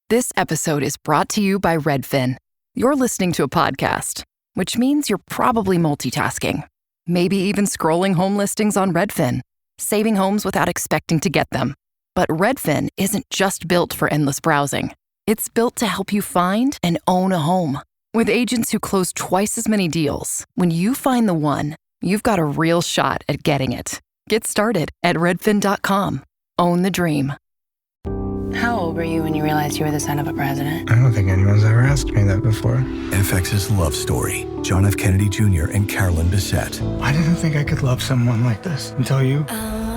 This episode is brought to you by Redfin. You're listening to a podcast, which means you're probably multitasking. Maybe even scrolling home listings on Redfin, saving homes without expecting to get them. But Redfin isn't just built for endless browsing. It's built to help you find and own a home. With agents who close twice as many deals, when you find the one, you've got a real shot at getting it. Get started at redfin.com. Own the dream. How old were you when you realized you were the son of a president? I don't think anyone's ever asked me that before. FX's Love Story. John F. Kennedy Jr. and Carolyn Bessette. I didn't think I could love someone like this until you.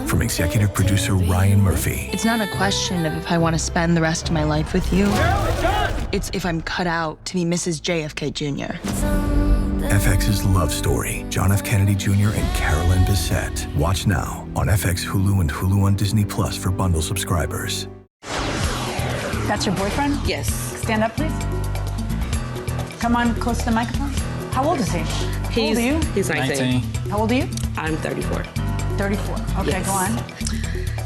From executive producer Ryan Murphy. It's not a question of if I want to spend the rest of my life with you. It's if I'm cut out to be Mrs. JFK Jr. FX's Love Story. John F. Kennedy Jr. and Carolyn Bessette. Watch now on FX, Hulu, and Hulu on Disney Plus for bundle subscribers. That's your boyfriend? Yes. Stand up, please. Come on, close to the microphone. How old is he? How old are you? He's 19. How old are you? I'm 34. 34. Okay, Yes. go on.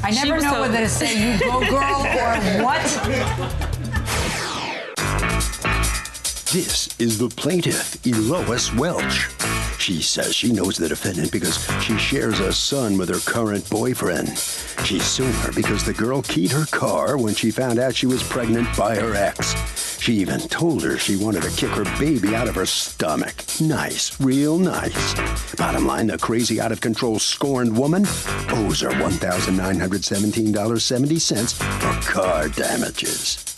I never know whether to say you go girl or what. This is the plaintiff, Elois Welch. She says she knows the defendant because she shares a son with her current boyfriend. She's suing her because the girl keyed her car when she found out she was pregnant by her ex. She even told her she wanted to kick her baby out of her stomach. Nice, real nice. Bottom line, the crazy, out-of-control, scorned woman owes her $1,917.70 for car damages.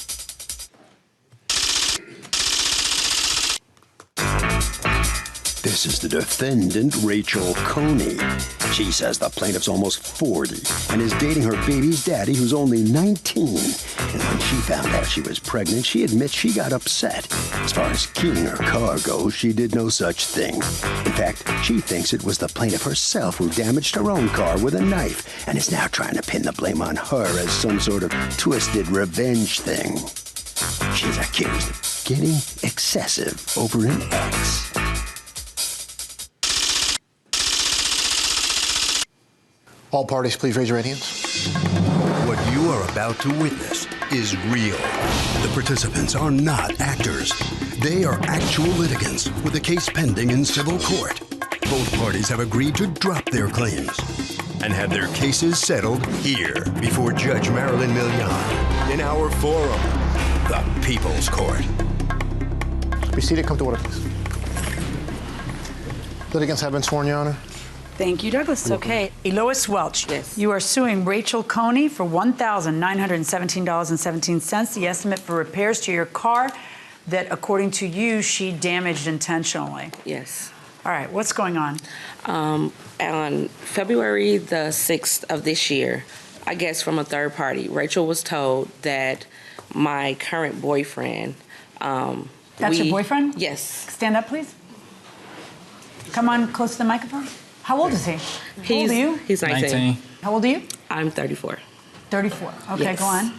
This is the defendant, Rachel Coney. She says the plaintiff's almost 40 and is dating her baby's daddy, who's only 19. And when she found out she was pregnant, she admits she got upset. As far as keying her car goes, she did no such thing. In fact, she thinks it was the plaintiff herself who damaged her own car with a knife and is now trying to pin the blame on her as some sort of twisted revenge thing. She's accused of getting excessive over an ex. All parties, please raise your right hands. What you are about to witness is real. The participants are not actors. They are actual litigants with a case pending in civil court. Both parties have agreed to drop their claims and have their cases settled here before Judge Marilyn Milian in our forum, the People's Court. Be seated. Come to order, please. Litigants have been sworn, Your Honor. Thank you, Douglas. Okay, Elois Welch. Yes. You are suing Rachel Coney for $1,917.17, the estimate for repairs to your car that, according to you, she damaged intentionally. Yes. All right, what's going on? On February the 6th of this year, I guess from a third party, Rachel was told that my current boyfriend... That's your boyfriend? Yes. Stand up, please. Come on, close to the microphone. How old is he? How old are you? He's 19. How old are you? I'm 34. 34. Okay, Yes. Go on.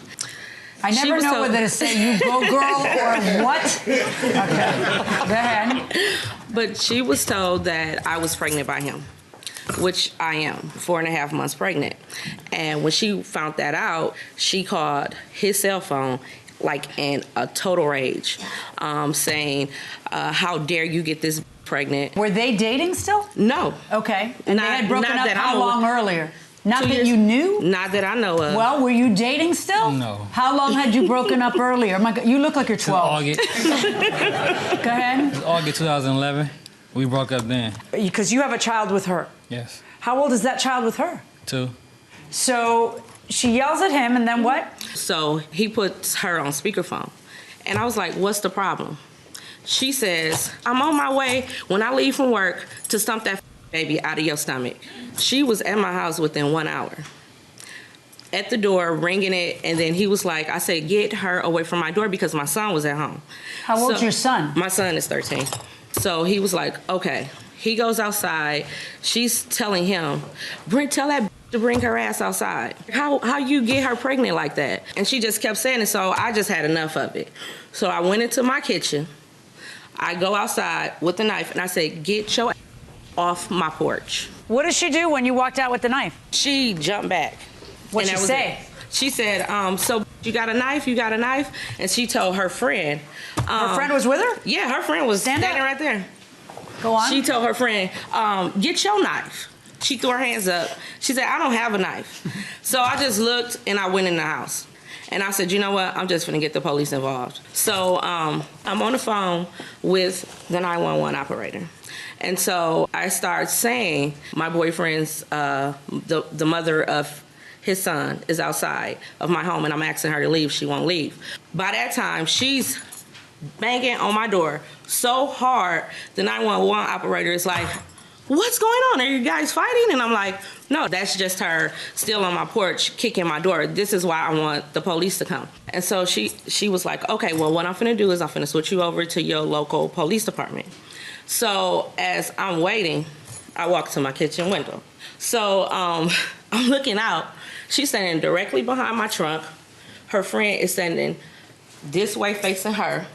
I She never was know told- whether to say you go girl or what. Okay, go ahead. But she was told that I was pregnant by him, which I am, 4.5 months pregnant. And when she found that out, she called his cell phone like in a total rage, saying, how dare you get this pregnant. Were they dating still? No. Okay. And they had broken not up that how I'm long aware. earlier? Not 2 that years. you knew? Not that I know of. Well, were you dating still? No. How long had you broken up earlier? My God, you look like you're 12. August, Go ahead. August 2011. We broke up then. Because you have a child with her. Yes. How old is that child with her? 2. So she yells at him, and then what? So he puts her on speakerphone. And I was like, what's the problem? She says, I'm on my way when I leave from work to stump that baby out of your stomach. She was at my house within 1 hour. At the door, ringing it, and then he was like, I said, get her away from my door because my son was at home. How old's your son? My son is 13. So he was like, okay. He goes outside. She's telling him, tell that to bring her ass outside. How you get her pregnant like that? And she just kept saying it, so I just had enough of it. So I went into my kitchen. I go outside with the knife, and I said, get your ass off my porch. What did she do when you walked out with the knife? She jumped back. What'd she say? she said, so you got a knife? You got a knife? And she told her friend. Her friend was with her? Yeah, her friend was standing right there. Go on. She told her friend, get your knife. She threw her hands up. She said, I don't have a knife. So I just looked and I went in the house. And I said, you know what? I'm just gonna get the police involved. So I'm on the phone with the 911 operator. And so I start saying, my boyfriend's, the mother of his son is outside of my home and I'm asking her to leave. She won't leave. By that time, she's banging on my door so hard, the 911 operator is like, what's going on? Are you guys fighting? And I'm like, no, that's just her still on my porch kicking my door. This is why I want the police to come. And so she was like, okay, well, what I'm finna do is I'm finna switch you over to your local police department. So as I'm waiting, I walk to my kitchen window. So I'm looking out. She's standing directly behind my trunk. Her friend is standing this way facing her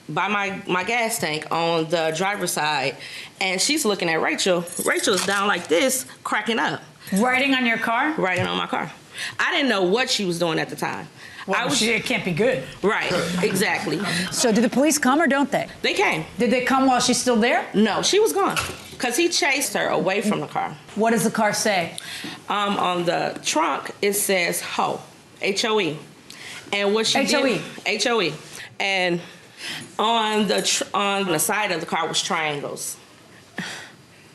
by my gas tank on the driver's side. And she's looking at Rachel. Rachel's down like this, cracking up. Writing on your car? Writing on my car. I didn't know what she was doing at the time. Well, it can't be good. Right, exactly. So do the police come or don't they? They came. Did they come while she's still there? No, she was gone. Because he chased her away from the car. What does the car say? On the trunk, it says HOE, H-O-E. And what she H-O-E. did... H-O-E. And on the side of the car was triangles.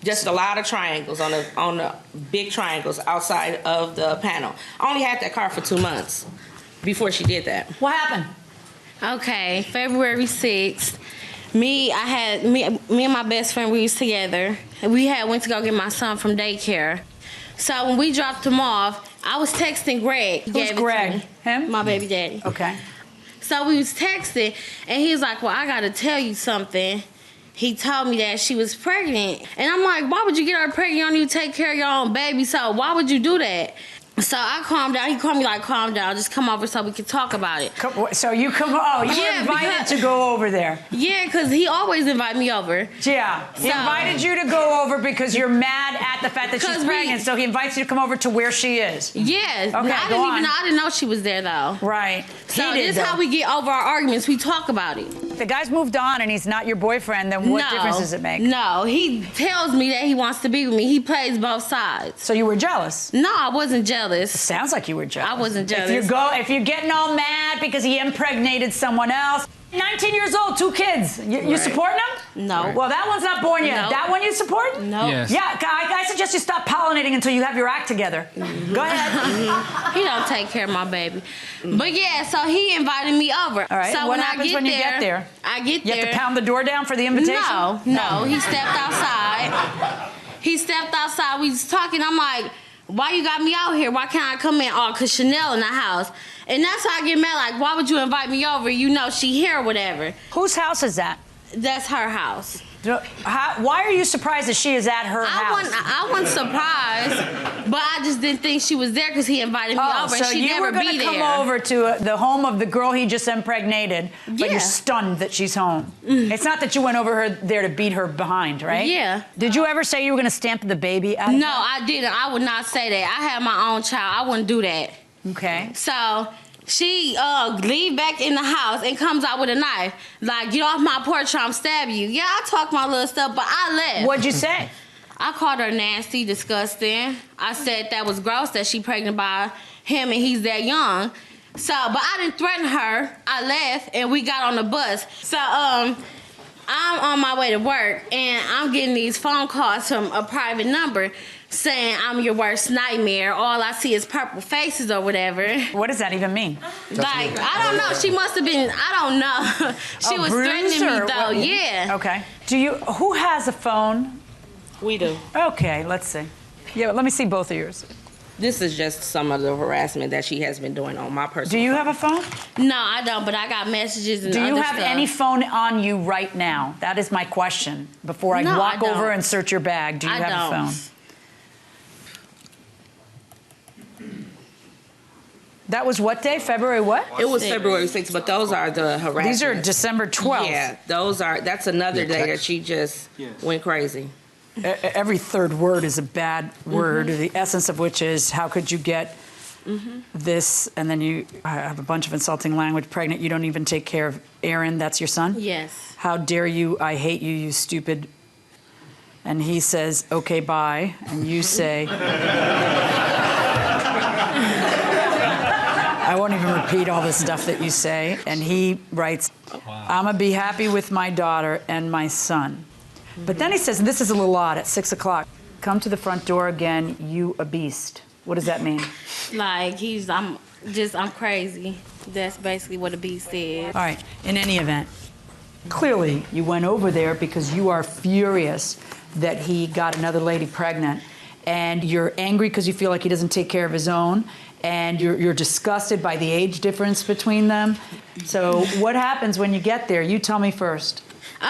Just a lot of triangles on the big triangles outside of the panel. I only had that car for 2 months before she did that. What happened? Okay, February 6th. Me and my best friend, we was together. We went to go get my son from daycare. So when we dropped him off, I was texting Greg. Who's Greg? Him? My baby daddy. Okay. So we was texting, and he was like, well, I gotta tell you something. He told me that she was pregnant. And I'm like, why would you get her pregnant? You don't even take care of your own baby, so why would you do that? So I calmed down. He called me like, calm down. Just come over so we can talk about it. So you come, were invited to go over there. Yeah, because he always invite me over. Yeah, he invited you to go over because you're mad at the fact that she's pregnant, so he invites you to come over to where she is. Yeah, okay, I didn't know she was there though. Right. So this is how we get over our arguments. We talk about it. If the guy's moved on and he's not your boyfriend, then what difference does it make? No, he tells me that he wants to be with me. He plays both sides. So you were jealous? No, I wasn't jealous. It sounds like you were jealous. I wasn't jealous. If you're getting all mad because he impregnated someone else, 19 years old, 2 kids. You supporting him? No. Right. Well, that one's not born yet. No. That one you support? No. Yes. Yeah, I suggest you stop pollinating until you have your act together. Go ahead. He don't take care of my baby. But yeah, so he invited me over. All right. So what happens when you get there? I get You there. have to pound the door down for the invitation? No. He stepped outside. We was talking. I'm like, why you got me out here? Why can't I come in? Oh, because Chanel in the house. And that's how I get mad. Like, why would you invite me over? You know she here or whatever. Whose house is that? That's her house. Why are you surprised that she is at her house? I wasn't surprised, but I just didn't think she was there because he invited me over. So she you were going to come over to the home of the girl he just impregnated, but you're stunned that she's home. It's not that you went over there to beat her behind, right? Yeah. Did you ever say you were going to stamp the baby out? No, I didn't. I would not say that. I had my own child. I wouldn't do that. Okay. So she leave back in the house and comes out with a knife. Like, get off my porch or I'm stab you. Yeah, I talk my little stuff, but I left. What'd you say? I called her nasty, disgusting. I said that was gross that she pregnant by him and he's that young. So, but I didn't threaten her. I left and we got on the bus. So, I'm on my way to work and I'm getting these phone calls from a private number saying I'm your worst nightmare. All I see is purple faces or whatever. What does that even mean? Like, I don't know. She must have been, I don't know. She was threatening me though, yeah. Okay. Who has a phone? We do. Okay, let's see. Yeah, let me see both of yours. This is just some of the harassment that she has been doing on my personal Do you phone. have a phone? No, I don't, but I got messages and Do you other have stuff. any phone on you right now? That is my question. Before I No, walk I over don't. and search your bag, do you have a phone? That was what day? February what? It was February 6th, but those are the harassment. These are December 12th. Yeah, that's another day that she just went crazy. Every third word is a bad word, the essence of which is, how could you get this, and then you have a bunch of insulting language, pregnant, you don't even take care of Aaron, that's your son? Yes. How dare you, I hate you, you stupid. And he says, okay, bye. And you say, I won't even repeat all the stuff that you say. And he writes, I'm gonna be happy with my daughter and my son. But then he says, and this is a little odd, at 6 o'clock, come to the front door again, you a beast. What does that mean? Like, I'm crazy. That's basically what a beast is. All right, in any event, clearly you went over there because you are furious that he got another lady pregnant, and you're angry because you feel like he doesn't take care of his own, and you're disgusted by the age difference between them. So what happens when you get there? You tell me first.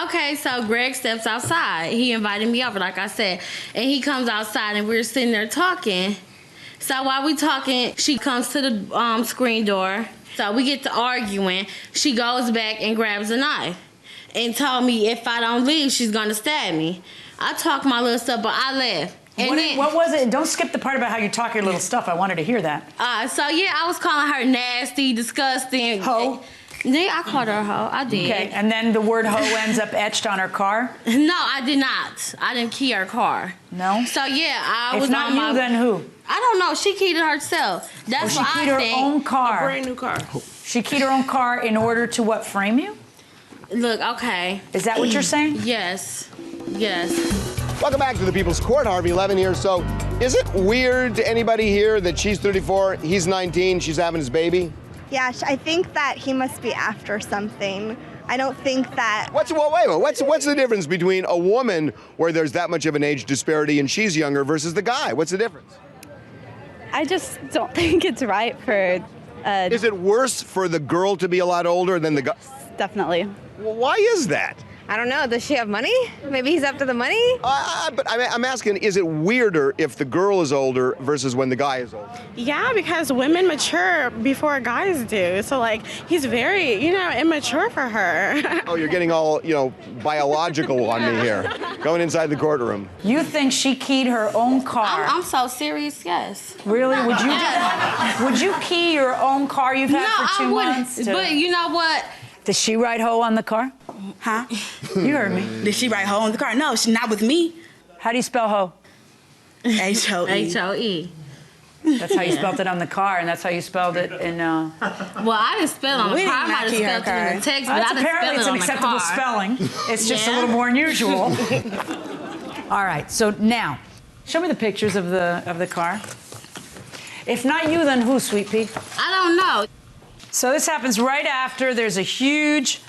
Okay, so Greg steps outside. He invited me over, like I said, and he comes outside, and we're sitting there talking. So while we talking, she comes to the screen door. So we get to arguing. She goes back and grabs a knife and told me if I don't leave, she's gonna stab me. I talked my little stuff, but I left. And what was it? Don't skip the part about how you talk your little stuff. I wanted to hear that. So yeah, I was calling her nasty, disgusting. Hoe? Yeah, I called her a hoe. I did. Okay, and then the word hoe ends up etched on her car? No, I did not. I didn't key her car. No? So yeah, I was If not on you, my... then who? I don't know. She keyed it herself. That's She what keyed I her think. own car. A brand new car. She keyed her own car in order to what, frame you? Look, okay. Is that what you're saying? Yes. Yes. Welcome back to the People's Court. Harvey Levin here. So, is it weird to anybody here that she's 34, he's 19, she's having his baby? Yeah, I think that he must be after something. I don't think that... What's the difference between a woman where there's that much of an age disparity and she's younger versus the guy? What's the difference? I just don't think it's right for... Is it worse for the girl to be a lot older than the guy? Definitely. Well, why is that? I don't know. Does she have money? Maybe he's after the money? But I'm asking, is it weirder if the girl is older versus when the guy is older? Yeah, because women mature before guys do. So, like, he's very, immature for her. Oh, you're getting all, biological on me here. Going inside the courtroom. You think she keyed her own car? I'm so serious, yes. Really? Would you key your own car you've had for 2 months? But you know what? Does she write hoe on the car? Huh? You heard me. Did she write hoe on the car? No, she's not with me. How do you spell hoe? H-O-E. H-O-E. That's how you spelled it on the car, and that's how you spelled it in... Well, I didn't spell it on the car. I might have spelled it in the text, but I didn't apparently spell it it's an on acceptable the car. spelling. It's just a little more unusual. All right, so now, show me the pictures of the car. If not you, then who, Sweet Pea? I don't know. So this happens right after there's a huge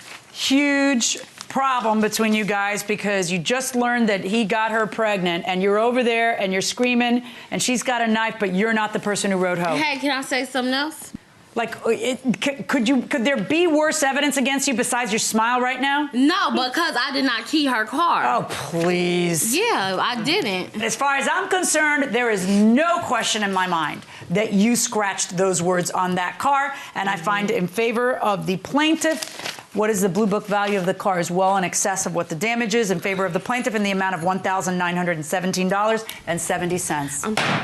problem between you guys because you just learned that he got her pregnant and you're over there and you're screaming and she's got a knife, but you're not the person who wrote hoe. Hey, can I say something else? Like, could there be worse evidence against you besides your smile right now? No, because I did not key her car. Oh, please. Yeah, I didn't. As far as I'm concerned, there is no question in my mind that you scratched those words on that car, and I find in favor of the plaintiff. What is the Blue Book value of the car is well in excess of what the damage is, in favor of the plaintiff in the amount of $1,917.70.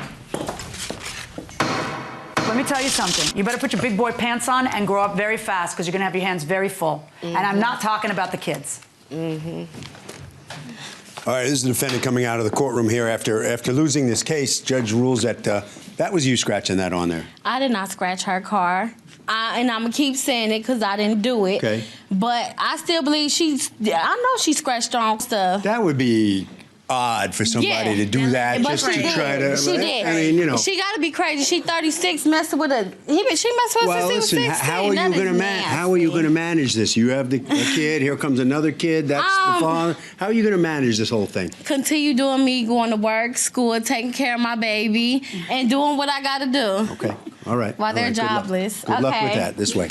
Let me tell you something. You better put your big boy pants on and grow up very fast because you're going to have your hands very full. And I'm not talking about the kids. All right, this is the defendant coming out of the courtroom here after losing this case. Judge rules that that was you scratching that on there. I did not scratch her car. And I'm going to keep saying it because I didn't do it. Okay. But I still believe I know she scratched on stuff. That would be odd for somebody to do that But just she to did. try to. She did. I mean, you know. She got to be crazy. She 36, messing with she messed with Well, us since listen. she was 16. How are you going to How are you going to manage this? You have a kid. Here comes another kid. That's the father. How are you going to manage this whole thing? Continue doing me, going to work, school, taking care of my baby, and doing what I got to do. Okay. All right. While they're All right. jobless. Good luck with Okay. that. This way.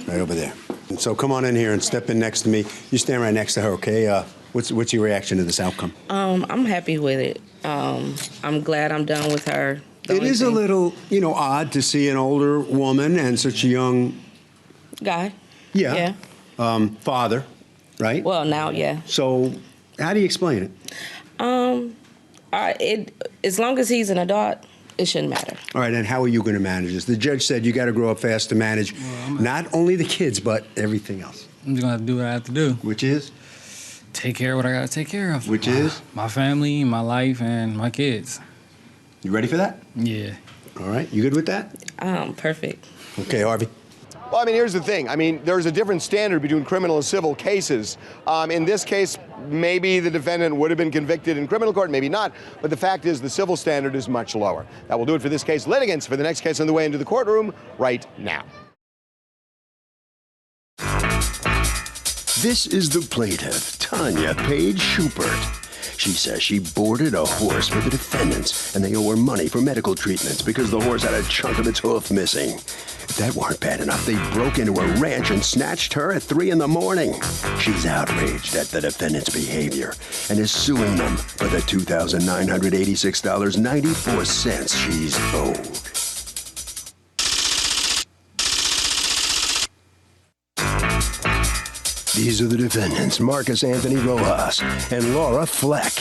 Right over there. And so come on in here and step in next to me. You stand right next to her, okay? What's your reaction to this outcome? I'm happy with it. I'm glad I'm done with her. It is a little, odd to see an older woman and such a young guy. Yeah. Father, right? Well, now, yeah. So, how do you explain it? As long as he's an adult, it shouldn't matter. All right, and how are you going to manage this? The judge said you got to grow up fast to manage not only the kids, but everything else. I'm just going to do what I have to do. Which is? Take care of what I got to take care of. Which is? My family, my life, and my kids. You ready for that? Yeah. All right, you good with that? Perfect. Okay, Harvey. Well, I mean, here's the thing. I mean, there's a different standard between criminal and civil cases. In this case, maybe the defendant would have been convicted in criminal court, maybe not. But the fact is the civil standard is much lower. That will do it for this case. Litigants for the next case on the way into the courtroom right now. This is the plaintiff, Tanya Paige Schubert. She says she boarded a horse for the defendants, and they owe her money for medical treatments because the horse had a chunk of its hoof missing. If that weren't bad enough, they broke into a ranch and snatched her at 3 in the morning. She's outraged at the defendant's behavior and is suing them for the $2,986.94 she's owed. These are the defendants, Marcus Anthony Rojas and Laura Fleck.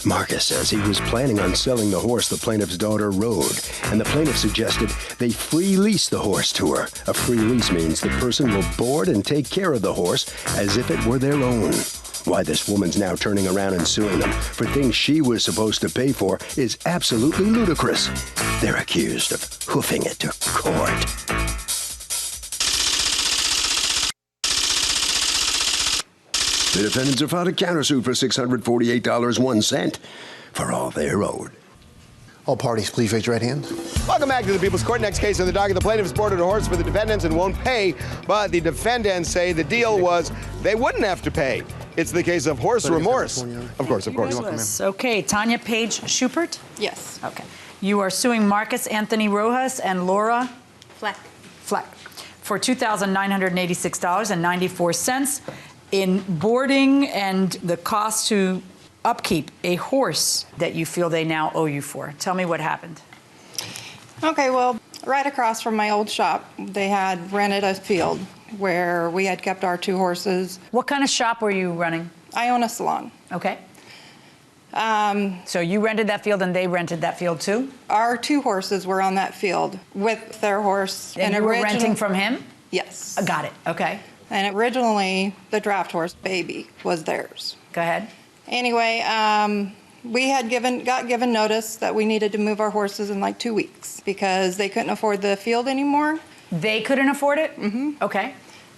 Marcus says he was planning on selling the horse the plaintiff's daughter rode, and the plaintiff suggested they free lease the horse to her. A free lease means the person will board and take care of the horse as if it were their own. Why this woman's now turning around and suing them for things she was supposed to pay for is absolutely ludicrous. They're accused of hoofing it to court. The defendants have filed a countersuit for $648.01 for all they're owed. All parties, please raise your right hand. Welcome back to the People's Court. Next case on the docket. The plaintiffs boarded a horse for the defendants and won't pay, but the defendants say the deal was they wouldn't have to pay. It's the case of horse remorse. Of course. Okay, Tanya Paige Schubert? Yes. Okay. You are suing Marcus Anthony Rojas and Laura Fleck for $2,986.94 in boarding and the cost to upkeep a horse that you feel they now owe you for. Tell me what happened. Okay, well, right across from my old shop, they had rented a field where we had kept our 2 horses. What kind of shop were you running? I own a salon. Okay. So you rented that field and they rented that field too? Our 2 horses were on that field with their horse. And you were renting from him? Yes. Got it. Okay. And originally, the draft horse, Baby, was theirs. Go ahead. Anyway, we had got given notice that we needed to move our horses in like 2 weeks because they couldn't afford the field anymore. They couldn't afford it? Mm-hmm. Okay.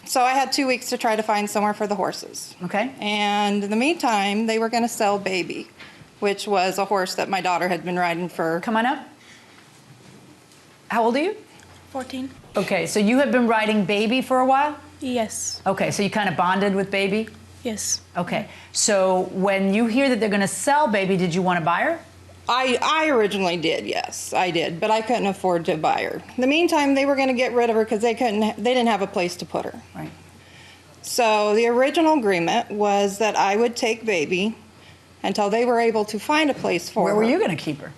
So I had 2 weeks to try to find somewhere for the horses. Okay. And in the meantime, they were going to sell Baby, which was a horse that my daughter had been riding for. Come on up. How old are you? 14. Okay, so you have been riding Baby for a while? Yes. Okay, so you kind of bonded with Baby? Yes. Okay, so when you hear that they're going to sell Baby, did you want to buy her? I originally did, yes, I did, but I couldn't afford to buy her. In the meantime, they were going to get rid of her because they didn't have a place to put her. Right. So the original agreement was that I would take Baby until they were able to find a place for her. Where were you going to keep her?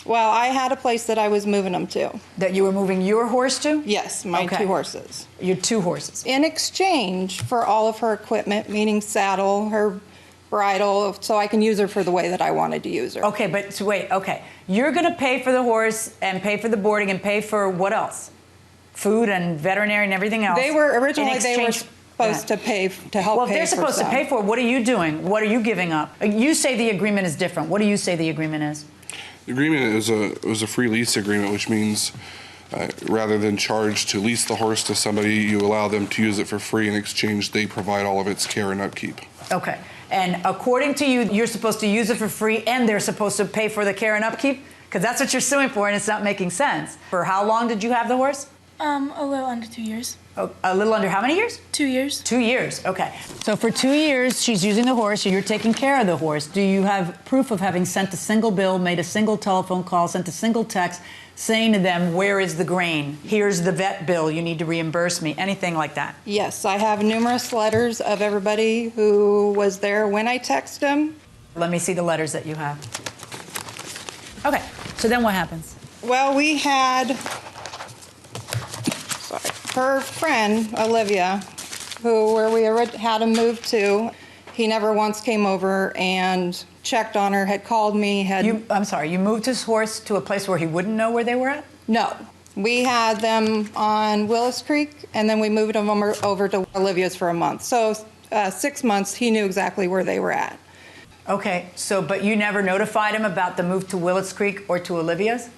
Well, I had a place that I was moving them to. That you were moving your horse to? Yes, my 2 horses. Your 2 horses. In exchange for all of her equipment, meaning saddle, her bridle, so I can use her for the way that I wanted to use her. Okay, but so wait, okay. You're going to pay for the horse and pay for the boarding and pay for what else? Food and veterinary and everything else. They were originally supposed to pay to help. Well, if they're supposed to pay for it, what are you doing? What are you giving up? You say the agreement is different. What do you say the agreement is? The agreement was a free lease agreement, which means rather than charge to lease the horse to somebody, you allow them to use it for free. In exchange, they provide all of its care and upkeep. Okay. And according to you, you're supposed to use it for free and they're supposed to pay for the care and upkeep? Because that's what you're suing for and it's not making sense. For how long did you have the horse? A little under 2 years. Oh, a little under how many years? 2 years. 2 years, okay. So for 2 years, she's using the horse, so you're taking care of the horse. Do you have proof of having sent a single bill, made a single telephone call, sent a single text, saying to them, where is the grain? Here's the vet bill, you need to reimburse me, anything like that? Yes, I have numerous letters of everybody who was there when I texted them. Let me see the letters that you have. Okay, so then what happens? Well, we had her friend, Olivia, where we had him moved to, He never once came over and checked on her, had called me, I'm sorry, you moved his horse to a place where he wouldn't know where they were at? No. We had them on Willis Creek, and then we moved them over to Olivia's for a month. So 6 months, he knew exactly where they were at. Okay, but you never notified him about the move to Willis Creek or to Olivia's?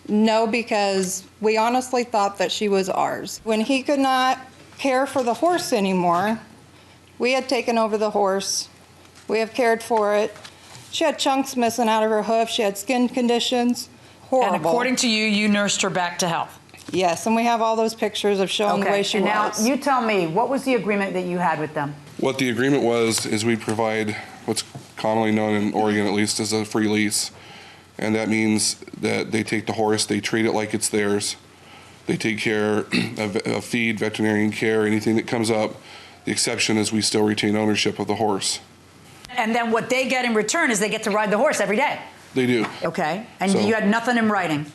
No, because we honestly thought that she was ours. When he could not care for the horse anymore, we had taken over the horse. We have cared for it. She had chunks missing out of her hoof. She had skin conditions. Horrible. And according to you, you nursed her back to health? Yes, and we have all those pictures of showing the way she was. Now, you tell me, what was the agreement that you had with them? What the agreement was is we provide what's commonly known in Oregon, at least, as a free lease. And that means that they take the horse, they treat it like it's theirs. They take care of feed, veterinarian care, anything that comes up. The exception is we still retain ownership of the horse. And then what they get in return is they get to ride the horse every day? They do. Okay, and So- you had nothing in writing?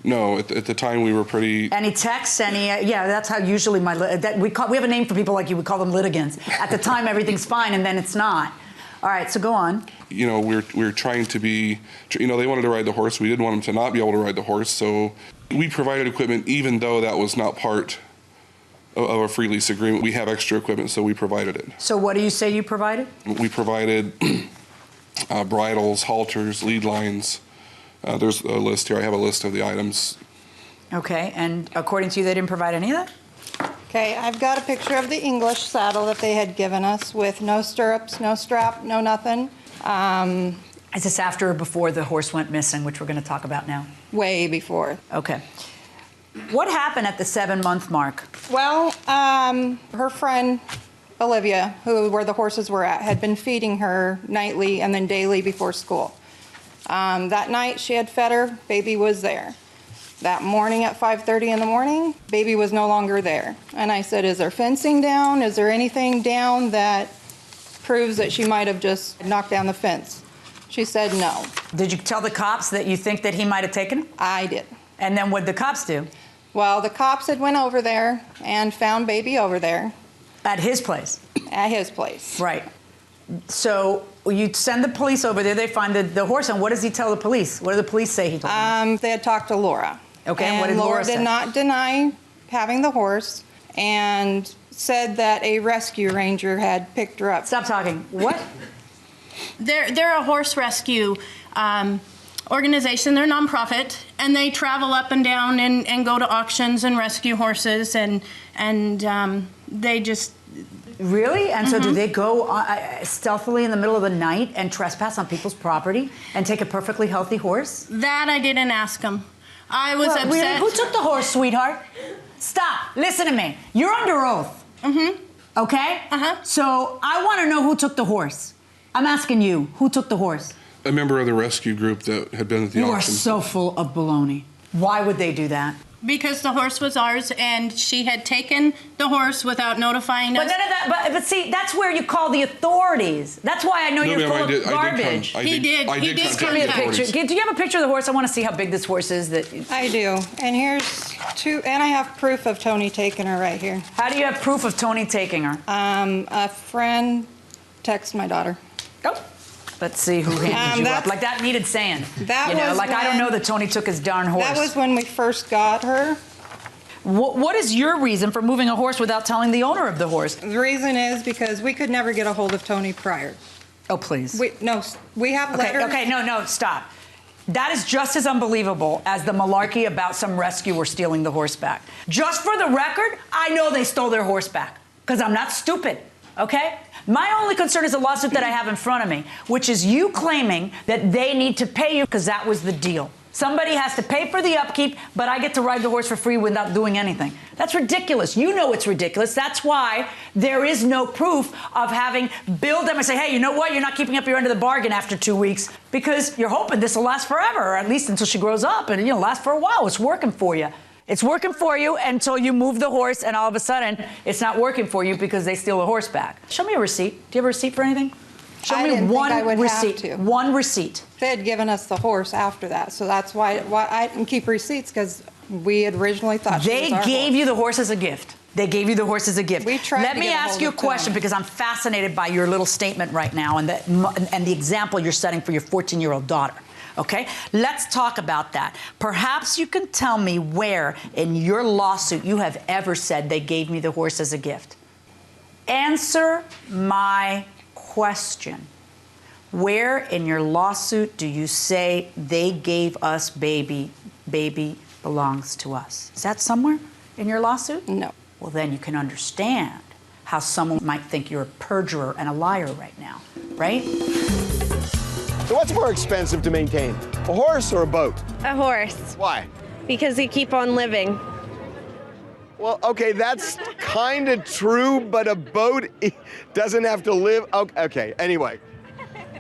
No, at the time we were pretty... Any texts, yeah, that's how usually we have a name for people like you, we call them litigants. At the time, everything's fine, and then it's not. All right, so go on. You know, we're trying to be, you know, they wanted to ride the horse. We didn't want them to not be able to ride the horse, so we provided equipment even though that was not part of a free lease agreement. We have extra equipment, so we provided it. So what do you say you provided? We provided bridles, halters, lead lines. There's a list here. I have a list of the items. Okay, and according to you, they didn't provide any of that? Okay, I've got a picture of the English saddle that they had given us with no stirrups, no strap, no nothing. Is this after or before the horse went missing, which we're going to talk about now? Way before. Okay. What happened at the 7-month mark? Well, her friend, Olivia, where the horses were at, had been feeding her nightly and then daily before school. That night she had fed her, baby was there. That morning at 5:30 in the morning, baby was no longer there. And I said, is there fencing down? Is there anything down that proves that she might have just knocked down the fence? She said no. Did you tell the cops that you think that he might have taken him? I did. And then what did the cops do? Well, the cops had went over there and found baby over there. At his place? At his place. Right. So you send the police over there, they find the horse, and what does he tell the police? What did the police say he told them? They had talked to Laura. Okay, and what did Laura say? Did not deny having the horse and said that a rescue ranger had picked her up. Stop talking. What? They're a horse rescue organization. They're nonprofit, and they travel up and down and go to auctions and rescue horses, and they just... Really? And so do they go stealthily in the middle of the night and trespass on people's property and take a perfectly healthy horse? That I didn't ask them. I was upset. Really? Who took the horse, sweetheart? Stop. Listen to me. You're under oath. Mm-hmm. Okay? Uh-huh. So I want to know who took the horse. I'm asking you, who took the horse? A member of the rescue group that had been at the auction. You are so full of baloney. Why would they do that? Because the horse was ours, and she had taken the horse without notifying us. But see, that's where you call the authorities. That's why I know you're full of garbage. He did. Give me a picture. Do you have a picture of the horse? I want to see how big this horse is. I do. And here's two, and I have proof of Tony taking her right here. How do you have proof of Tony taking her? A friend texted my daughter. Oh. Let's see who handed you up. Like that needed saying. That was like I don't know that Tony took his darn horse. That was when we first got her. What is your reason for moving a horse without telling the owner of the horse? The reason is because we could never get a hold of Tony prior. Oh, please. We have letters. Okay, no, stop. That is just as unbelievable as the malarkey about some rescuer stealing the horse back. Just for the record, I know they stole their horse back because I'm not stupid, okay? My only concern is the lawsuit that I have in front of me, which is you claiming that they need to pay you because that was the deal. Somebody has to pay for the upkeep, but I get to ride the horse for free without doing anything. That's ridiculous. You know it's ridiculous. That's why there is no proof of having billed them and say, hey, you know what? You're not keeping up your end of the bargain after 2 weeks because you're hoping this will last forever, or at least until she grows up and, last for a while. It's working for you. It's working for you until you move the horse and all of a sudden it's not working for you because they steal the horse back. Show me a receipt. Do you have a receipt for anything? Show me one receipt. One receipt. They had given us the horse after that, so that's why I didn't keep receipts because we had originally thought she was our They gave horse. you the horse as a gift. They gave you the horse as a gift. We tried Let to me get a ask hold you a of question Tony. because I'm fascinated by your little statement right now and the example you're setting for your 14-year-old daughter. Okay? Let's talk about that. Perhaps you can tell me where in your lawsuit you have ever said they gave me the horse as a gift. Answer my question. Where in your lawsuit do you say they gave us baby belongs to us? Is that somewhere in your lawsuit? No. Well, then you can understand how someone might think you're a perjurer and a liar right now, right? So what's more expensive to maintain, a horse or a boat? A horse. Why? Because you keep on living. Well, okay, that's kind of true, but a boat doesn't have to live. Okay, anyway.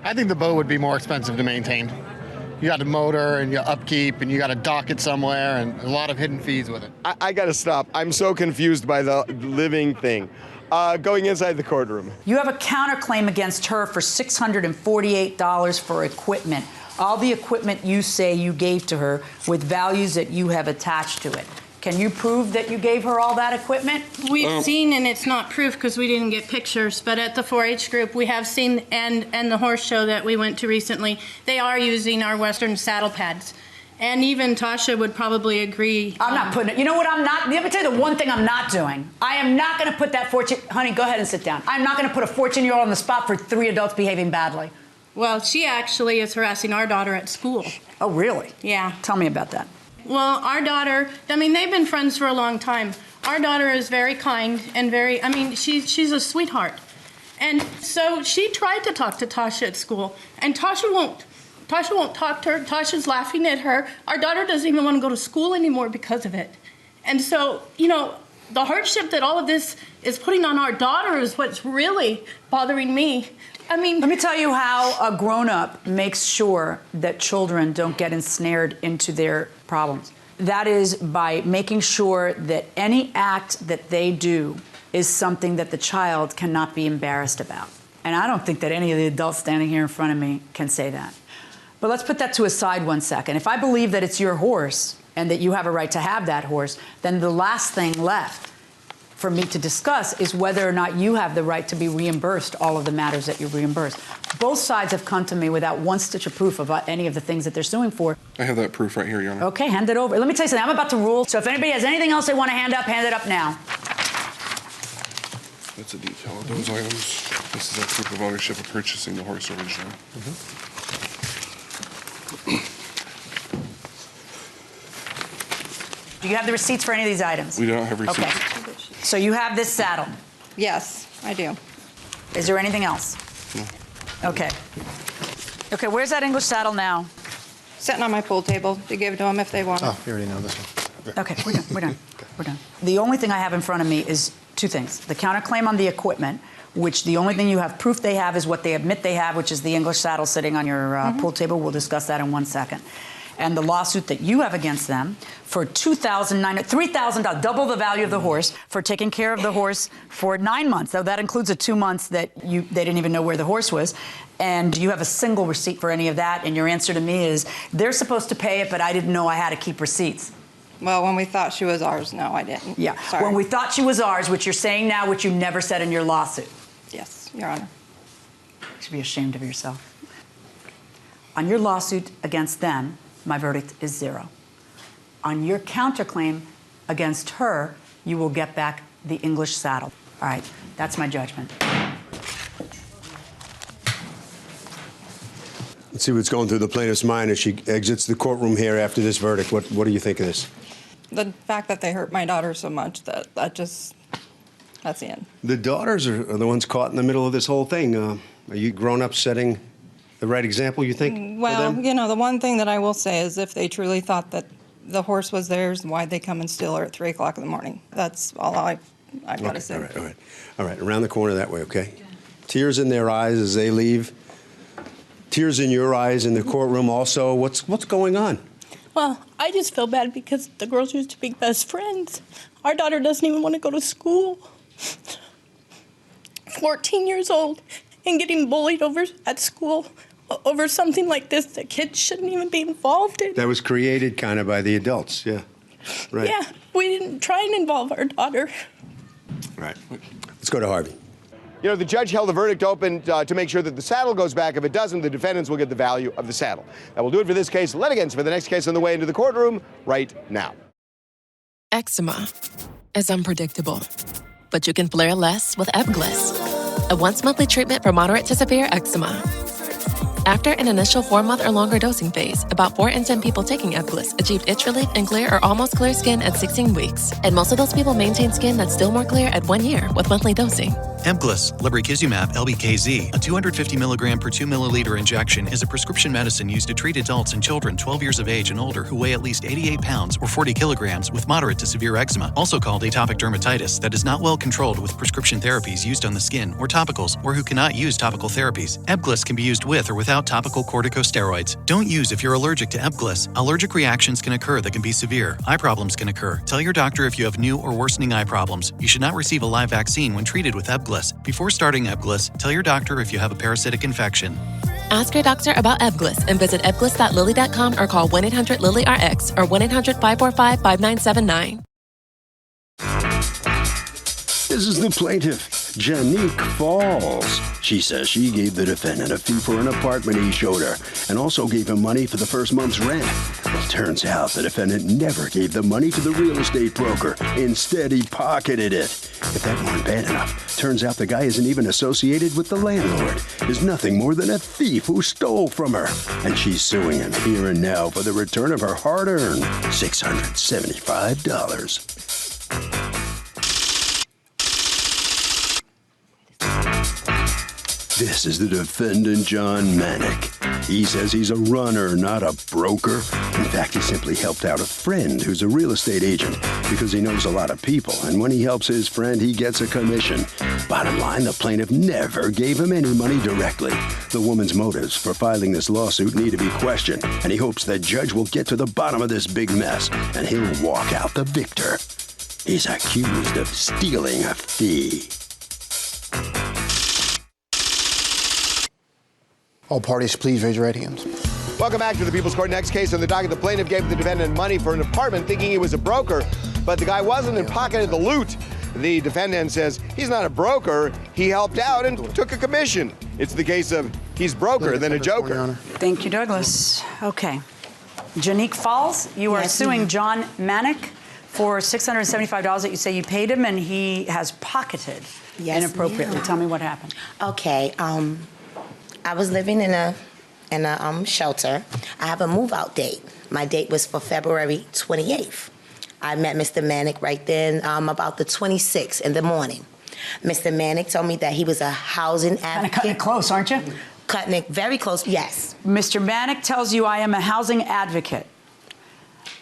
I think the boat would be more expensive to maintain. You got a motor and your upkeep and you got to dock it somewhere and a lot of hidden fees with it. I got to stop. I'm so confused by the living thing. Going inside the courtroom. You have a counterclaim against her for $648 for equipment. All the equipment you say you gave to her with values that you have attached to it. Can you prove that you gave her all that equipment? We've seen, and it's not proof because we didn't get pictures, but at the 4-H group we have seen, and the horse show that we went to recently, they are using our Western saddle pads. And even Tasha would probably agree. I'm not putting it. You know what I'm not? Let me tell you the one thing I'm not doing. I am not going to put that 14. Honey, go ahead and sit down. I'm not going to put a 14-year-old on the spot for 3 adults behaving badly. Well, she actually is harassing our daughter at school. Oh, really? Yeah. Tell me about that. Well, our daughter, I mean, they've been friends for a long time. Our daughter is very kind and very, I mean, she's a sweetheart. And so she tried to talk to Tasha at school, and Tasha won't talk to her. Tasha's laughing at her. Our daughter doesn't even want to go to school anymore because of it. And so, you know, the hardship that all of this is putting on our daughter is what's really bothering me. I mean, let me tell you how a grown-up makes sure that children don't get ensnared into their problems. That is by making sure that any act that they do is something that the child cannot be embarrassed about. And I don't think that any of the adults standing here in front of me can say that. But let's put that to a side 1 second. If I believe that it's your horse and that you have a right to have that horse, then the last thing left for me to discuss is whether or not you have the right to be reimbursed all of the matters that you're reimbursed. Both sides have come to me without one stitch of proof about any of the things that they're suing for. I have that proof right here, Your Honor. Okay, hand it over. Let me tell you something. I'm about to rule. So if anybody has anything else they want to hand it up now. That's a detail of those items. This is a proof of ownership of purchasing the horse originally. Do you have the receipts for any of these items? We don't have receipts. Okay. So you have this saddle? Yes, I do. Is there anything else? No. Okay. Okay, where's that English saddle now? Sitting on my pool table to give to them if they want it. Oh, you already know this one. Okay, we're done. The only thing I have in front of me is 2 things. The counterclaim on the equipment, which the only thing you have proof they have is what they admit they have, which is the English saddle sitting on your pool table. We'll discuss that in 1 second. And the lawsuit that you have against them for $3,000, double the value of the horse, for taking care of the horse for 9 months. So that includes the 2 months that they didn't even know where the horse was. And you have a single receipt for any of that. And your answer to me is, they're supposed to pay it, but I didn't know I had to keep receipts. Well, when we thought she was ours, no, I didn't. Yeah, Sorry. when we thought she was ours, which you're saying now, which you never said in your lawsuit. Yes, Your Honor. You should be ashamed of yourself. On your lawsuit against them, my verdict is 0. On your counterclaim against her, you will get back the English saddle. All right, that's my judgment. Let's see what's going through the plaintiff's mind as she exits the courtroom here after this verdict. What do you think of this? The fact that they hurt my daughter so much, that's the end. The daughters are the ones caught in the middle of this whole thing. Are you grown-ups setting the right example, you think? Well, you know, the one thing that I will say is if they truly thought that the horse was theirs, why'd they come and steal her at 3 o'clock in the morning? That's all I've got to say. All right. Around the corner that way, okay? Tears in their eyes as they leave. Tears in your eyes in the courtroom also. What's going on? Well, I just feel bad because the girls used to be best friends. Our daughter doesn't even want to go to school. 14 years old and getting bullied over at school over something like this that kids shouldn't even be involved in. That was created kind of by the adults, yeah. Right. Yeah, we didn't try and involve our daughter. Right. Let's go to Harvey. You know, the judge held the verdict open to make sure that the saddle goes back. If it doesn't, the defendants will get the value of the saddle. That will do it for this case. Litigants for the next case on the way into the courtroom right now. Eczema is unpredictable, but you can flare less with Ebglyss, a once-monthly treatment for moderate to severe eczema. After an initial 4-month or longer dosing phase, about 4 in 10 people taking Ebglyss achieved itch relief and clear or almost clear skin at 16 weeks. And most of those people maintain skin that's still more clear at 1 year with monthly dosing. Ebglyss, lebrikizumab LBKZ, a 250 milligram per 2 milliliter injection, is a prescription medicine used to treat adults and children 12 years of age and older who weigh at least 88 pounds or 40 kilograms with moderate to severe eczema, also called atopic dermatitis, that is not well controlled with prescription therapies used on the skin or topicals, or who cannot use topical therapies. Ebglyss can be used with or without topical corticosteroids. Don't use if you're allergic to Ebglyss. Allergic reactions can occur that can be severe. Eye problems can occur. Tell your doctor if you have new or worsening eye problems. You should not receive a live vaccine when treated with Ebglyss. Before starting Ebglyss, tell your doctor if you have a parasitic infection. Ask your doctor about Ebglyss and visit ebglyss.lilly.com or call 1-800-LILY-RX or 1-800-545-5979. This is the plaintiff, Janique Falls. She says she gave the defendant a fee for an apartment he showed her and also gave him money for the first month's rent. Well, turns out the defendant never gave the money to the real estate broker. Instead, he pocketed it. If that weren't bad enough, turns out the guy isn't even associated with the landlord. Is nothing more than a thief who stole from her. And she's suing him here and now for the return of her hard-earned $675. This is the defendant, John Manick. He says he's a runner, not a broker. In fact, he simply helped out a friend who's a real estate agent because he knows a lot of people, and when he helps his friend, he gets a commission. Bottom line, the plaintiff never gave him any money directly. The woman's motives for filing this lawsuit need to be questioned, and he hopes the judge will get to the bottom of this big mess, and he'll walk out the victor. He's accused of stealing a fee. All parties, please raise your right hands. Welcome back to the People's Court. Next case on the docket. The plaintiff gave the defendant money for an apartment thinking he was a broker, but the guy wasn't and pocketed the loot. The defendant says he's not a broker. He helped out and took a commission. It's the case of he's broker than a joker. Thank you, Douglas. Okay. Janique Falls, you are suing John Manick for $675 that you say you paid him and he has pocketed inappropriately. Tell me what happened. Okay. I was living in a shelter. I have a move-out date. My date was for February 28th. I met Mr. Manick right then about the 26th in the morning. Mr. Manick told me that he was a housing advocate. Kind of cutting it close, aren't you? Cutting it very close, yes. Mr. Manick tells you I am a housing advocate.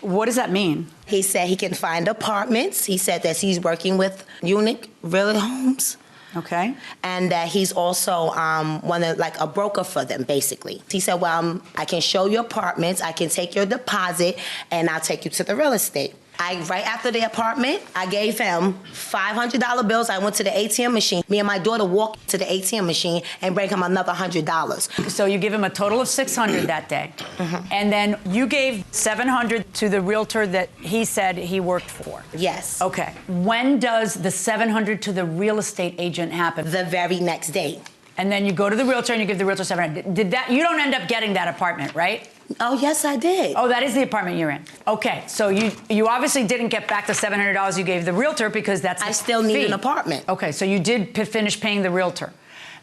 What does that mean? He said he can find apartments. He said that he's working with Unique Real Homes. Okay. And that he's also like a broker for them, basically. He said, well, I can show you apartments, I can take your deposit, and I'll take you to the real estate. Right after the apartment, I gave him $500 bills. I went to the ATM machine. Me and my daughter walked to the ATM machine and bring him another $100. So you give him a total of $600 that day. Mm-hmm. And then you gave $700 to the realtor that he said he worked for. Yes. Okay. When does the $700 to the real estate agent happen? The very next day. And then you go to the realtor and you give the realtor $700. Did that? You don't end up getting that apartment, right? Oh, yes, I did. Oh, that is the apartment you're in. Okay, so you obviously didn't get back the $700 you gave the realtor because that's I still need an apartment. Okay, so you did finish paying the realtor.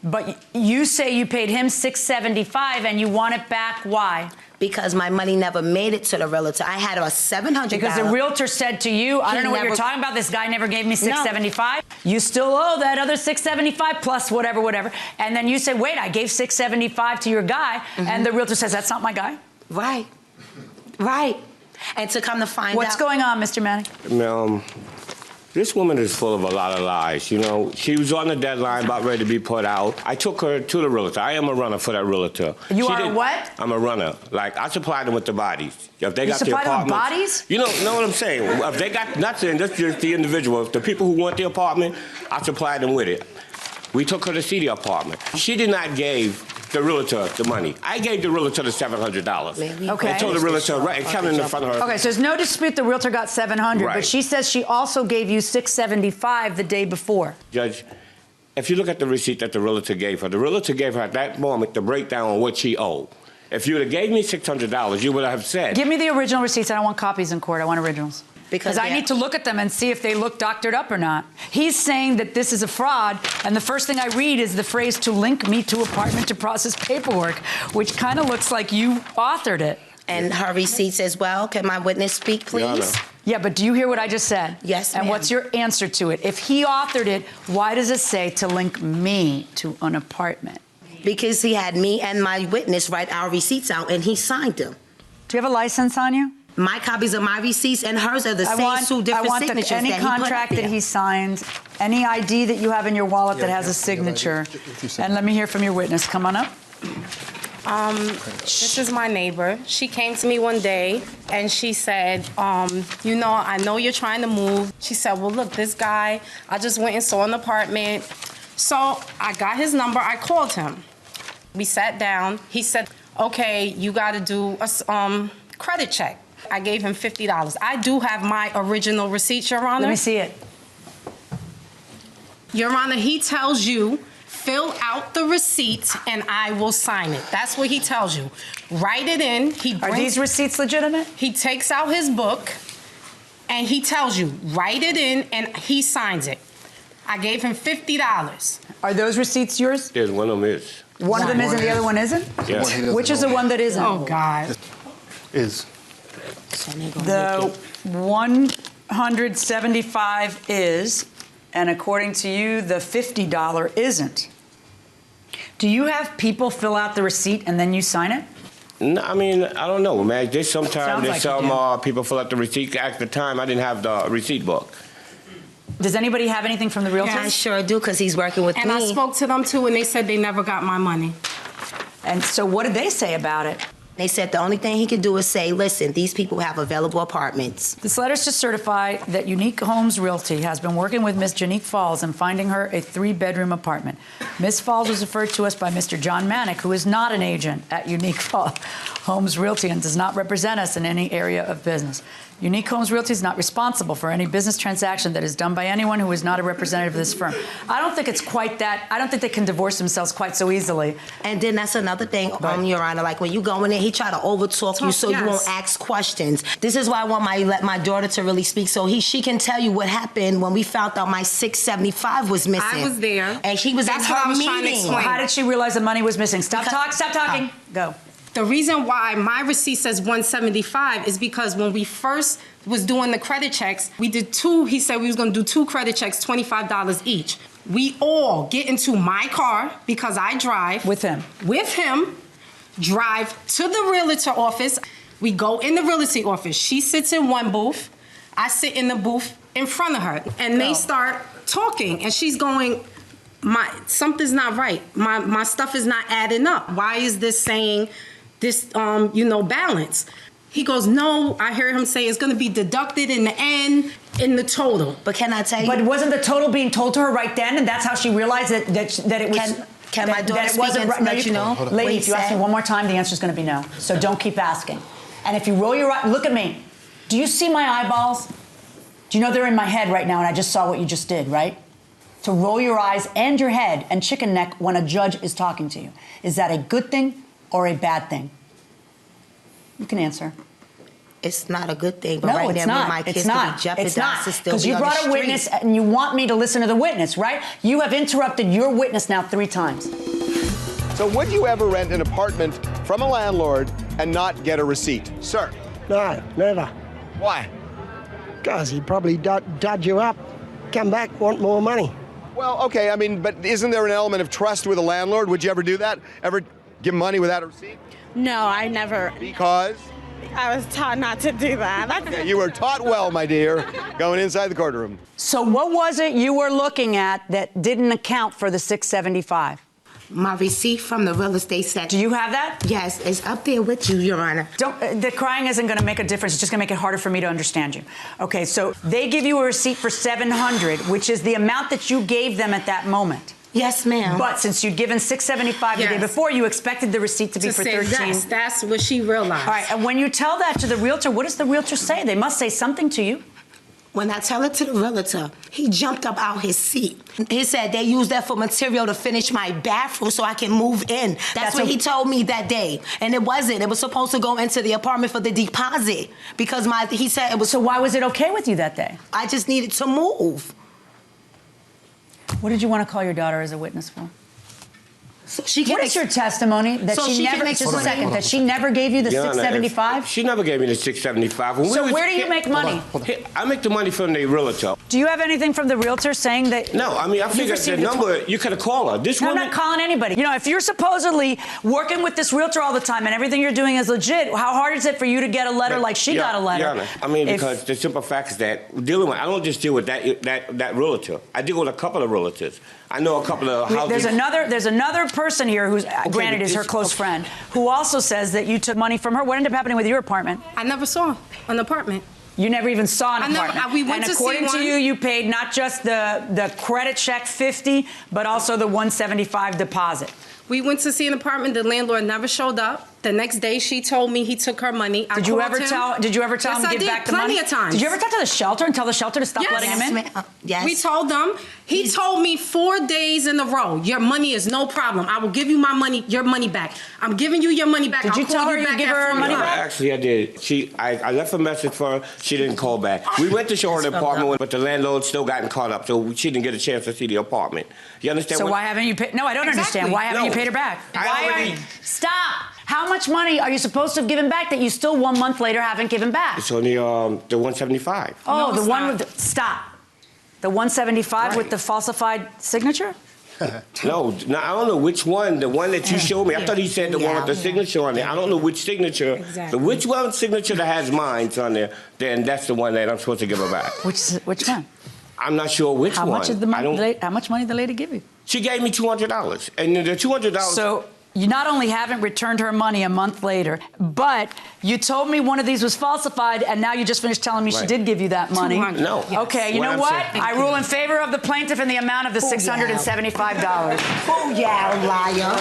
But you say you paid him $675 and you want it back. Why? Because my money never made it to the realtor. I had a $700. Because the realtor said to you, I don't know what you're talking about. This guy never gave me $675. No. You still owe that other $675 plus whatever. And then you say, wait, I gave $675 to your guy. Mm-hmm. And the realtor says, that's not my guy. Right. And to come to find out. What's going on, Mr. Manick? This woman is full of a lot of lies. You know, she was on the deadline, about ready to be put out. I took her to the realtor. I am a runner for that realtor. You are a what? I'm a runner. Like, I supply them with the bodies. If they got the supply them with bodies? You know what I'm saying? If they got, not saying that's just the individual. If the people who want the apartment, I supply them with it. We took her to see the apartment. She did not give the realtor the money. I gave the realtor the $700. Okay. I told the realtor, right, and come in front of her. Okay, so there's no dispute the realtor got $700, Right. but she says she also gave you $675 the day before. Judge, if you look at the receipt that the realtor gave her at that moment the breakdown on what she owed. If you would have gave me $600, you would have said. Give me the original receipts. I don't want copies in court. I want originals. Because I need to look at them and see if they look doctored up or not. He's saying that this is a fraud, and the first thing I read is the phrase "to link me to apartment to process paperwork," which kind of looks like you authored it. And her receipts as well. Can my witness speak, please? Yeah, but do you hear what I just said? Yes, And ma'am. what's your answer to it? If he authored it, why does it say to link me to an apartment? Because he had me and my witness write our receipts out, and he signed them. Do you have a license on you? My copies of my receipts and hers are the same two different signatures any that he put up contract there. that he signs, any ID that you have in your wallet that has a signature. And let me hear from your witness. Come on up. This is my neighbor. She came to me one day and she said, I know you're trying to move. She said, well, look, this guy, I just went and saw an apartment. So I got his number. I called him. We sat down. He said, okay, you got to do a credit check. I gave him $50. I do have my original receipt, Your Honor. Let me see it. Your Honor, he tells you, fill out the receipt and I will sign it. That's what he tells you. Write it in. Are these receipts legitimate? He takes out his book and he tells you, write it in and he signs it. I gave him $50. Are those receipts yours? There's one of them is. One of them is and the other one isn't? Yeah. Which is the one that isn't? Oh, God. Is. The 175 is, and according to you, the $50 isn't. Do you have people fill out the receipt and then you sign it? No, I mean, I don't know, man. Sometimes Sounds there's like some you do. people fill out the receipt. At the time, I didn't have the receipt book. Does anybody have anything from the realtor? Yeah, I sure do, because he's working with and me. I spoke to them too, and they said they never got my money. And so what did they say about it? They said the only thing he could do is say, listen, these people have available apartments. This letter's to certify that Unique Homes Realty has been working with Miss Janique Falls in finding her a 3-bedroom apartment. Miss Falls was referred to us by Mr. John Manick, who is not an agent at Unique Homes Realty and does not represent us in any area of business. Unique Homes Realty is not responsible for any business transaction that is done by anyone who is not a representative of this firm. I don't think it's quite that. I don't think they can divorce themselves quite so easily. And then that's another thing, Your Honor. Like when you go in there, he try to overtalk you so you won't ask questions. This is why I want let my daughter to really speak so she can tell you what happened when we found out my $675 was missing. I was there. And she was That's in what her I was trying to meeting. explain. How did she realize the money was missing? Stop talking. Go. The reason why my receipt says 175 is because when we first was doing the credit checks, we did two. He said we was going to do 2 credit checks, $25 each. We all get into my car because I drive. With him, drive to the realtor office. We go in the realty office. She sits in one booth. I sit in the booth in front of her. And they start talking. And she's going, something's not right. My stuff is not adding up. Why is this saying this, balance? He goes, no, I hear him say it's going to be deducted in the end, in the total. But can I tell you? But wasn't the total being told to her right then, and that's how she realized that it was? Can my daughter speak and let you know? Lady, if you ask me one more time, the answer is going to be no. So don't keep asking. And if you roll your eyes, look at me. Do you see my eyeballs? Do you know they're in my head right now, and I just saw what you just did, right? To roll your eyes and your head and chicken neck when a judge is talking to you. Is that a good thing or a bad thing? You can answer. It's not a good thing, but No, right it's now, not. my kids It's could not. be jeopardized It's not. to still Because be you on the brought a street. witness and you want me to listen to the witness, right? You have interrupted your witness now 3 times. So would you ever rent an apartment from a landlord and not get a receipt? Sir? No, never. Why? Because he'd probably dud you up, come back, want more money. Well, okay, I mean, but isn't there an element of trust with a landlord? Would you ever do that? Ever give money without a receipt? No, I never. Because? I was taught not to do that. Okay, you were taught well, my dear, going inside the courtroom. So what was it you were looking at that didn't account for the $675? My receipt from the real estate section. Do you have that? Yes, it's up there with you, Your Honor. The crying isn't going to make a difference. It's just going to make it harder for me to understand you. Okay, so they give you a receipt for $700, which is the amount that you gave them at that moment. Yes, ma'am. But since you'd given $675 the day before, you expected the receipt to be for $13. Yes, that's what she realized. All right, and when you tell that to the realtor, what does the realtor say? They must say something to you. When I tell it to the realtor, he jumped up out his seat. He said they used that for material to finish my bathroom so I can move in. That's what he told me that day. And it wasn't. It was supposed to go into the apartment for the deposit because he said it was. So why was it okay with you that day? I just needed to move. What did you want to call your daughter as a witness for? So she what is your testimony that she never? Just a second. That she never gave you the $675? She never gave me the $675. So where do you make money? I make the money from the realtor. Do you have anything from the realtor saying that? No, I mean I figured the number. You could have called her. This woman. I'm not calling anybody. You know, if you're supposedly working with this realtor all the time and everything you're doing is legit, how hard is it for you to get a letter like she got a letter? I mean, because the simple fact is that dealing with, I don't just deal with that realtor. I deal with a couple of realtors. I know a couple of houses. There's another person here who's granted is her close friend who also says that you took money from her. What ended up happening with your apartment? I never saw an apartment. You never even saw an apartment. We went and to according see to you, you paid not just the credit check $50, but also the $175 deposit. We went to see an apartment. The landlord never showed up. The next day, she told me he took her money. Did you ever tell him to give back the money? Plenty of times. Did you ever talk to the shelter and tell the shelter to stop letting him in? Yes. We told them. He told me 4 days in a row, your money is no problem. I will give you my money, your money back. I'm giving you your money back. Did you tell her you give her money back? Actually, I did. I left a message for her. She didn't call back. We went to show her the apartment, but the landlord still gotten caught up, so she didn't get a chance to see the apartment. You understand? So why haven't you paid? No, I don't understand. Why haven't you paid her back? Stop. How much money are you supposed to have given back that you still 1 month later haven't given back? It's only the 175. Oh, the one with the, stop. The 175 with the falsified signature? No, I don't know which one. The one that you showed me. I thought he said the one with the signature on there. I don't know which signature. Exactly. So which one signature that has mine on there? Then that's the one that I'm supposed to give her back. Which one? I'm not sure which one. How much money did the lady give you? She gave me $200, and the $200. So you not only haven't returned her money a month later, but you told me one of these was falsified, and now you just finished telling me she did give you that money. No. Okay, you know what? I rule in favor of the plaintiff in the amount of the $675. Booyah, liar.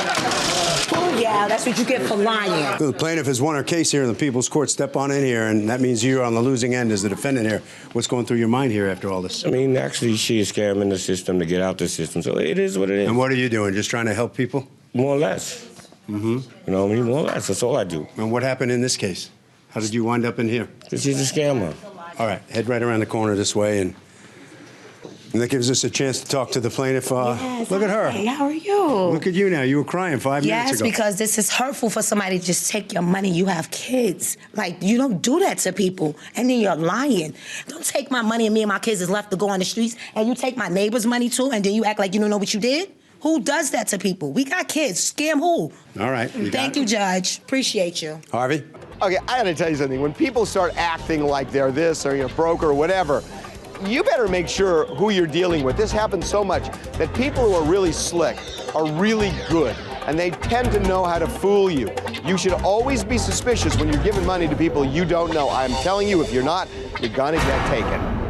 Booyah, that's what you get for lying. The plaintiff has won her case here in the People's Court. Step on in here, and that means you're on the losing end as the defendant here. What's going through your mind here after all this? I mean, actually, she is scamming the system to get out the system, so it is what it is. And what are you doing? Just trying to help people? More or less. Mm-hmm. You know what I mean? More or less. That's all I do. And what happened in this case? How did you wind up in here? Because she's a scammer. All right, head right around the corner this way, and that gives us a chance to talk to the plaintiff. Yes, look at her. Hey, how are you? Look at you now. You were crying 5 minutes ago. Yes, because this is hurtful for somebody to just take your money. You have kids. Like, you don't do that to people, and then you're lying. Don't take my money and me and my kids is left to go on the streets, and you take my neighbor's money too, and then you act like you don't know what you did? Who does that to people? We got kids. Scam who? All right. Thank you, Judge. Appreciate you. Harvey? Okay, I gotta tell you something. When people start acting like they're this or broke or whatever, you better make sure who you're dealing with. This happens so much that people who are really slick are really good, and they tend to know how to fool you. You should always be suspicious when you're giving money to people you don't know. I'm telling you, if you're not, you're gonna get taken.